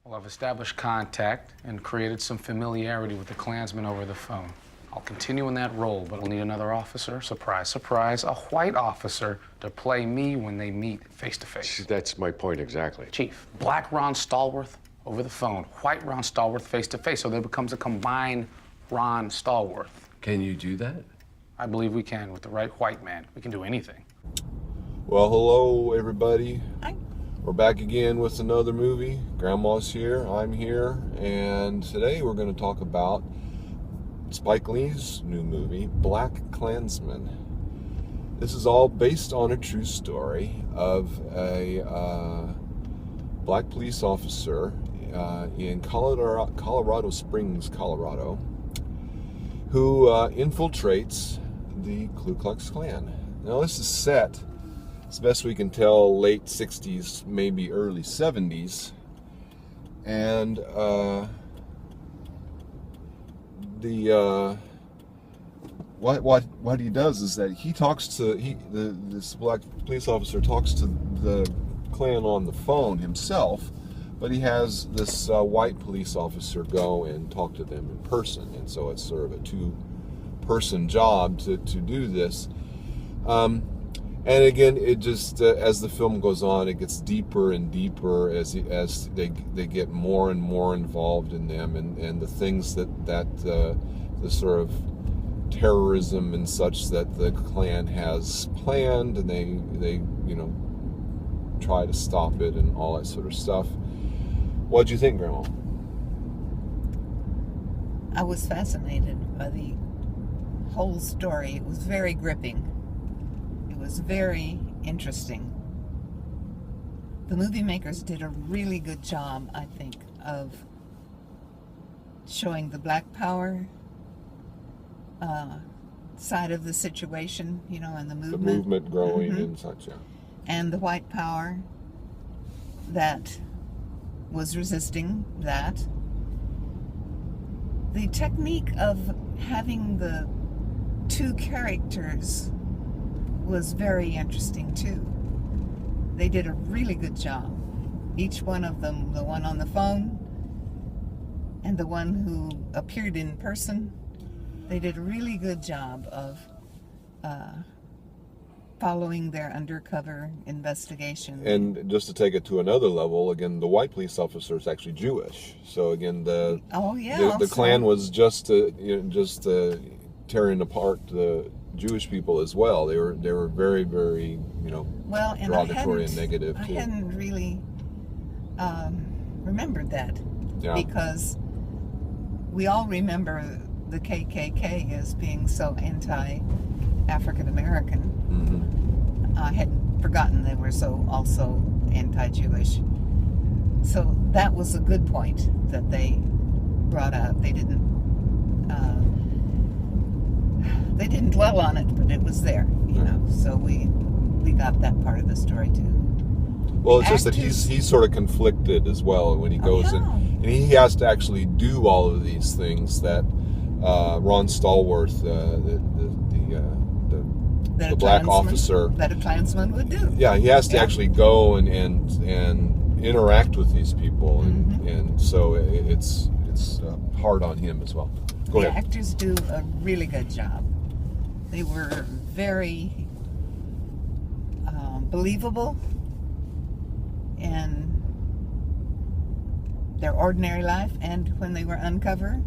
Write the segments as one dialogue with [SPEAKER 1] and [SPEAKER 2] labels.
[SPEAKER 1] Well, I've established contact and created some familiarity with the Klansmen over the phone. I'll continue in that role, but I'll need another officer, surprise, surprise, a white officer to play me when they meet face to face.
[SPEAKER 2] That's my point exactly.
[SPEAKER 1] Chief, black Ron Stallworth over the phone, white Ron Stallworth face to face, so there becomes a combined Ron Stallworth.
[SPEAKER 3] Can you do that?
[SPEAKER 1] I believe we can with the right white man. We can do anything.
[SPEAKER 4] Well, hello, everybody.
[SPEAKER 5] Hi.
[SPEAKER 4] We're back again with another movie. Grandma's here, I'm here, and today we're going to talk about Spike Lee's new movie, BLACKkKLANSMAN. This is all based on a true story of a black police officer in Colorado Springs, Colorado, who infiltrates the Ku Klux Klan. Now, this is set, as best we can tell, late 60s, maybe early 70s, and what he does is that he talks to this black police officer talks to the Klan on the phone himself, but he has this white police officer go and talk to them in person, and so it's sort of a two-person job to do this. And again, it just as the film goes on, it gets deeper and deeper as they get more and more involved in them, and the things that the sort of terrorism and such that the Klan has planned, and they try to stop it and all that sort of stuff. What'd you think, Grandma?
[SPEAKER 5] I was fascinated by the whole story. It was very gripping. It was very interesting. The movie makers did a really good job, I think, of showing the black power side of the situation, and the movement.
[SPEAKER 4] The movement growing and such, yeah.
[SPEAKER 5] And the white power that was resisting that. The technique of having the two characters was very interesting too. They did a really good job. Each one of them, the one on the phone and the one who appeared in person, they did a really good job of following their undercover investigation.
[SPEAKER 4] And just to take it to another level, again, the white police officer is actually Jewish. So again, the Klan was just tearing apart the Jewish people as well. They were very, very derogatory and negative too.
[SPEAKER 5] I hadn't really remembered that, because we all remember the KKK as being so anti-African American.
[SPEAKER 4] Mm-hmm.
[SPEAKER 5] I had forgotten they were so also anti-Jewish. So that was a good point that they brought up. They didn't dwell on it, but it was there, So we got that part of the story too.
[SPEAKER 4] Well, it's just that he's sort of conflicted as well when he goes in, and he has to actually do all of these things that Ron Stallworth, the black officer,
[SPEAKER 5] that a Klansman would do.
[SPEAKER 4] Yeah, he has to actually go and interact with these people, and so it's hard on him as well. Go ahead.
[SPEAKER 5] The actors do a really good job. They were very believable in their ordinary life, and when they were undercover.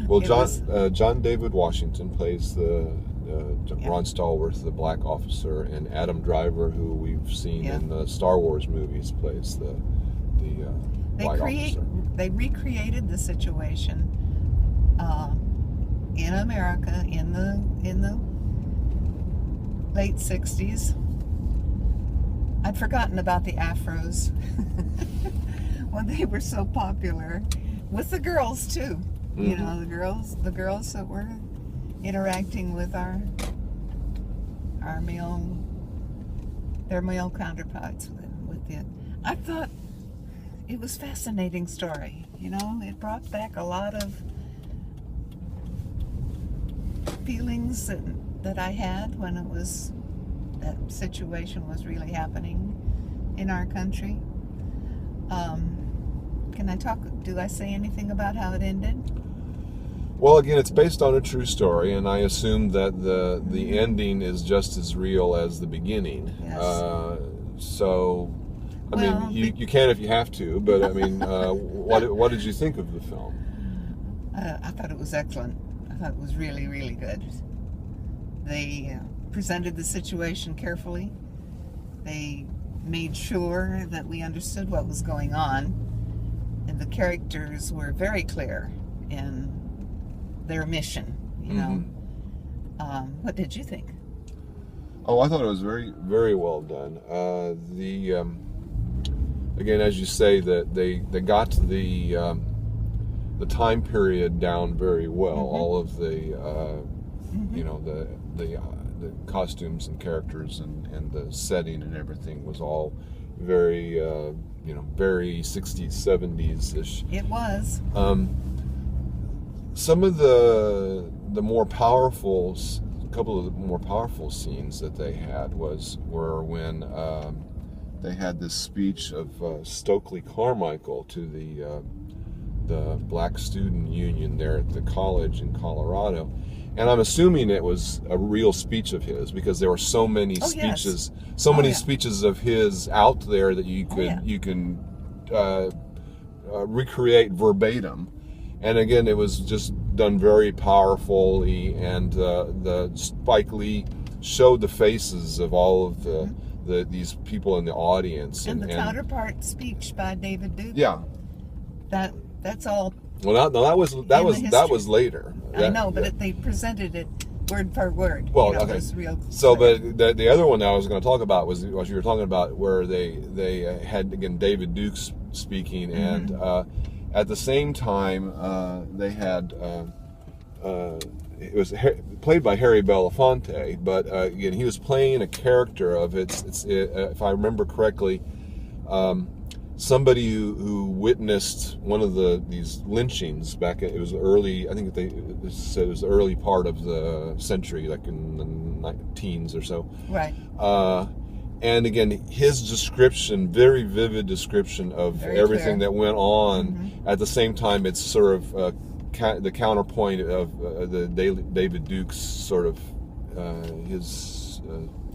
[SPEAKER 4] Well, John David Washington plays Ron Stallworth, the black officer, and Adam Driver, who we've seen in the Star Wars movies, plays the white officer.
[SPEAKER 5] They recreated the situation in America in the late 60s. I'd forgotten about the afros when they were so popular, with the girls too. The girls that were interacting with their male counterparts with it. I thought it was a fascinating story. It brought back a lot of feelings that I had when that situation was really happening in our country. Can I talk? Do I say anything about how it ended?
[SPEAKER 4] Well, again, it's based on a true story, and I assume that the ending is just as real as the beginning.
[SPEAKER 5] Yes.
[SPEAKER 4] So, I mean, you can if you have to, but I mean, what did you think of the film?
[SPEAKER 5] I thought it was excellent. I thought it was really, really good. They presented the situation carefully. They made sure that we understood what was going on, and the characters were very clear in their mission, you know. What did you think?
[SPEAKER 4] Oh, I thought it was very, very well done. Again, as you say, that they got the time period down very well. All of the you know, the costumes and characters and the setting and everything was all very you know, very 60s, 70s ish.
[SPEAKER 5] It was.
[SPEAKER 4] Some of the more powerful, a couple of the more powerful scenes that they had were when they had this speech of Stokely Carmichael to the Black Student Union there at the college in Colorado, and I'm assuming it was a real speech of his because there were so many speeches, many speeches of his out there that you can recreate verbatim. And again, it was just done very powerfully, and the Spike Lee showed the faces of all of these people in the audience,
[SPEAKER 5] and the counterpart speech by David Duke.
[SPEAKER 4] Yeah,
[SPEAKER 5] that's all.
[SPEAKER 4] Well, that was later.
[SPEAKER 5] I know, but they presented it word for word.
[SPEAKER 4] Well,
[SPEAKER 5] you know,
[SPEAKER 4] okay.
[SPEAKER 5] Real
[SPEAKER 4] so, but the other one that I was going to talk about was what you were talking about, where they had again David Duke speaking, and at the same time they had it was played by Harry Belafonte, but again he was playing a character of if I remember correctly, somebody who witnessed one of these lynchings back. It was early. I think they said it was the early part of the century, like in the teens or so.
[SPEAKER 5] Right.
[SPEAKER 4] And again, his description, very vivid description of everything that went on. At the same time, it's sort of the counterpoint of the David Duke's sort of his.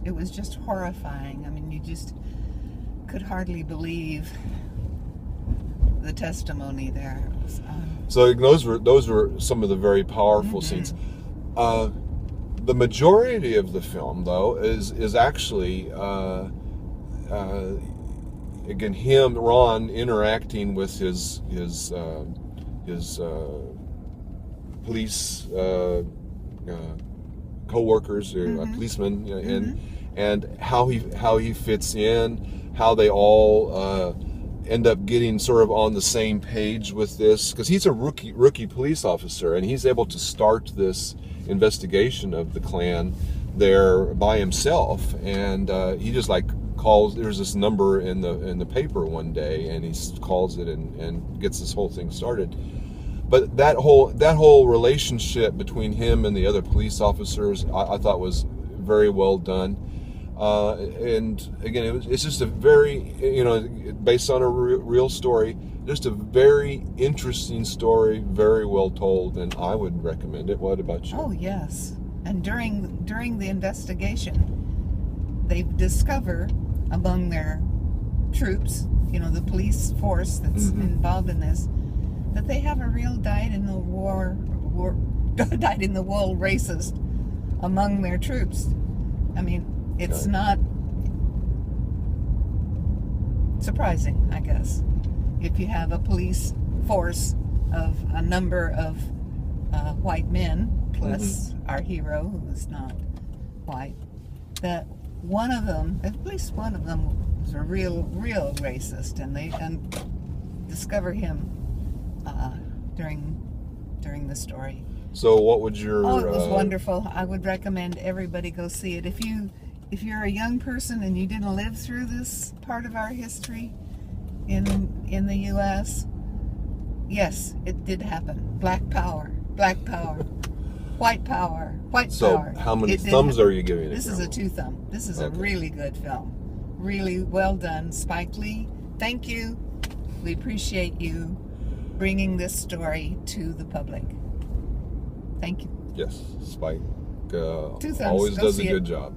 [SPEAKER 5] It was just horrifying. I mean, you just could hardly believe the testimony there. It was,
[SPEAKER 4] so those were some of the very powerful scenes. The majority of the film, though, is actually again Ron interacting with his police co-workers or policemen, and how he fits in, how they all end up getting sort of on the same page with this, because he's a rookie police officer, and he's able to start this investigation of the Klan there by himself, and he just like calls. There's this number in the paper one day, and he calls it and gets this whole thing started. But that whole relationship between him and the other police officers, I thought was very well done. And again, it's just a very, based on a real story, just a very interesting story, very well told, and I would recommend it. What about you?
[SPEAKER 5] Oh, yes. And during the investigation, they discover among their troops, the police force that's involved in this, that they have a real dyed-in-the-wool racist among their troops. I mean, it's not surprising, I guess, if you have a police force of a number of white men, plus our hero, who is not white, that one of them, at least one of them, was a real racist, and they discover him during the story.
[SPEAKER 4] So what would your...
[SPEAKER 5] Oh, it was wonderful. I would recommend everybody go see it. If you're a young person and you didn't live through this part of our history in the U.S., yes, it did happen. Black power, white power, white power.
[SPEAKER 4] So how many thumbs are you giving it?
[SPEAKER 5] This is a 2 thumb. This is a really good film. Really well done. Spike Lee, thank you. We appreciate you bringing this story to the public. Thank you.
[SPEAKER 4] Yes, Spike
[SPEAKER 5] Two thumbs.
[SPEAKER 4] always
[SPEAKER 5] Go
[SPEAKER 4] does a
[SPEAKER 5] see it.
[SPEAKER 4] good job.